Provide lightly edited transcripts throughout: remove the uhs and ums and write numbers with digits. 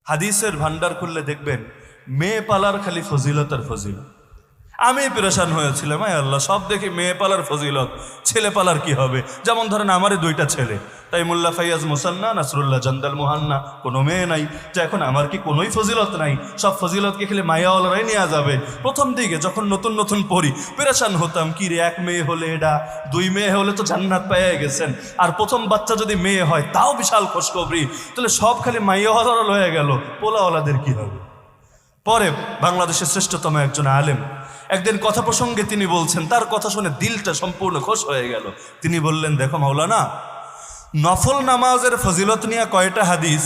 হাদিসের ভান্ডার খুললে দেখবেন মেয়ে পালার খালি ফজিলত আর ফজিলত। আমি পেরেশান হয়েছিলাম, আল্লাহ সব দেখি মেয়ে পালার ফজিলত, ছেলে পালার কি হবে? যেমন ধরেন আমারই দুইটা ছেলে, তাই মোল্লা ফাইয়াজ মুসান্না, নাসরুল্লাহ জান্দাল মুহান্না, কোনো মেয়ে নাই। যে এখন আমার কি কোনোই ফজিলত নাই? সব ফজিলতকে খেলে মায়াওয়ালারাই নেওয়া যাবে। প্রথম দিকে যখন নতুন নতুন পড়ি পেরেশান হতাম, কি রে, এক মেয়ে হলে এটা, দুই মেয়ে হলে তো জান্নাত পেয়ে গেছেন, আর প্রথম বাচ্চা যদি মেয়ে হয় তাও বিশাল খুশখবরি, তাহলে সব খালি মাইয়াওয়ালারা লয়ে গেল, পোলাওয়ালাদের কি হবে? পরে বাংলাদেশের শ্রেষ্ঠতম একজন আলেম একদিন কথা প্রসঙ্গে তিনি বলছেন, তার কথা শুনে দিলটা সম্পূর্ণ খুশ হয়ে গেল। তিনি বললেন, দেখো মাওলানা, নফল নামাজের ফজিলত নিয়ে কয়টা হাদিস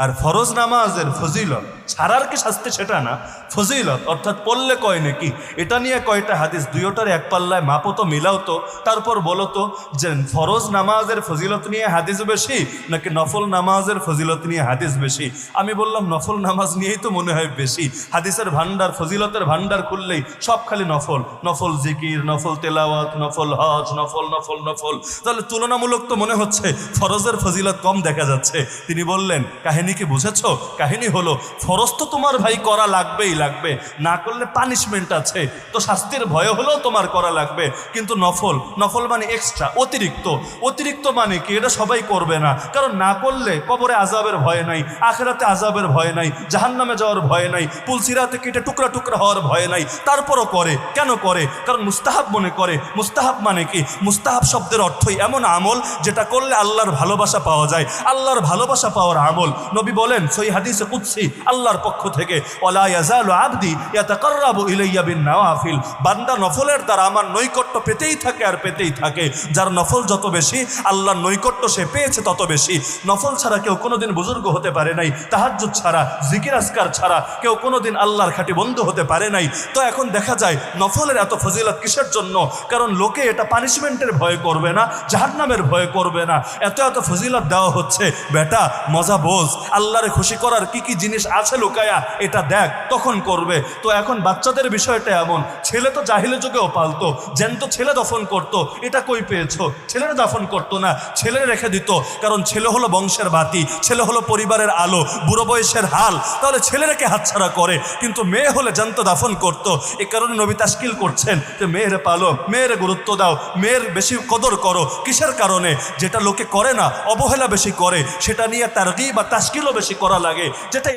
আর ফরজ নামাজের ফজিলত ছাড়ার কি শাস্তি সেটা না, ফজিলত অর্থাৎ পড়লে কয় নাকি, এটা নিয়ে কয়টা হাদিস, দুইটার এক পাল্লায় মাপো তো, মিলাও তো, তারপর বলো তো যে ফরজ নামাজের ফজিলত নিয়ে হাদিস বেশি নাকি নফল নামাজের ফজিলত নিয়ে হাদিস বেশি? আমি বললাম নফল নামাজ নিয়েই তো মনে হয় বেশি। হাদিসের ভান্ডার, ফজিলতের ভান্ডার খুললেই সব খালি নফল, নফল জিকির, নফল তেলাওয়াত, নফল হজ, নফল নফল নফল। তাহলে তুলনামূলক তো মনে হচ্ছে ফরজের ফজিলত কম দেখা যাচ্ছে। তিনি বললেন, কাহিনী কি বুঝেছ? কাহিনী হলো, ফরজ তো তোমার ভাই করা লাগবেই লাগবে, না করলে পানিশমেন্ট আছে, তো শাস্তির ভয় হলেও তোমার করা লাগবে। কিন্তু নফল, নফল মানে এক্সট্রা, অতিরিক্ত। অতিরিক্ত মানে কি? এটা সবাই করবে না, কারণ না করলে কবরে আযাবের ভয় নাই, আখিরাতে আযাবের ভয় নাই, জাহান্নামে যাওয়ার ভয় নাই, পুলসিরাতে কেটে টুকরা টুকরা হওয়ার ভয় নাই, তারপরও করে। কেন করে? কারণ মুস্তাহাব মনে করে। মুস্তাহাব মানে কি? মুস্তাহাব শব্দের অর্থই এমন আমল যেটা করলে আল্লাহর ভালোবাসা পাওয়া যায়, আল্লাহর ভালোবাসা পাওয়ার আমল। নবী বলেন সহিহ হাদিসে কুদসি আল্লাহর পক্ষ থেকে, ওয়ালা ইয়াজালু আবদি ইয়াতাকাররাবু ইলাইয়া বিন নওয়াফিল, বান্দা নফলের দ্বারা আমার নৈকট্য পেতেই থাকে আর পেতেই থাকে। যার নফল যত বেশি, আল্লাহর নৈকট্য সে পেয়েছে তত বেশি। নফল ছাড়া কেউ কোনোদিন বুজুর্গ হতে পারে নাই, তাহাজ্জুদ ছাড়া, জিকির আজকার ছাড়া কেউ কোনোদিন আল্লাহর খাঁটি বন্ধু হতে পারে নাই। তো এখন দেখা যায় নফলের এত ফজিলত কিসের জন্য? কারণ লোকে এটা পানিশমেন্টের ভয় করবে না, জাহান্নামের ভয় করবে না। এত এত ফজিলত দেওয়া হচ্ছে, বেটা মজা বোঝ, আল্লাহরে খুশি করার কি কি জিনিস আছে লুকায়া, এটা দেখ, তখন করবে। তো এখন বাচ্চাদের বিষয়টা এমন, ছেলে তো জাহিলি যুগেও পালতো, জ্যান্ত ছেলে দফন করতো, এটা কই পেয়েছো? ছেলেরা দফন করতো না, ছেলেরা রেখে দিত, কারণ ছেলে হলো বংশের বাতি, ছেলে হলো পরিবারের আলো, বুড়ো বয়সের হাল, তাহলে ছেলেরাকে হাতছাড়া করে। কিন্তু মেয়ে হলে জ্যান্ত দাফন করতো। এ কারণে নবী তাশকিল করছেন যে মেয়েরে পালো, মেয়েরে গুরুত্ব দাও, মেয়ের বেশি কদর করো। কিসের কারণে? যেটা লোকে করে না, অবহেলা বেশি করে, সেটা নিয়ে তারগীব বা তাশকিলও বেশি করা লাগে। যেটা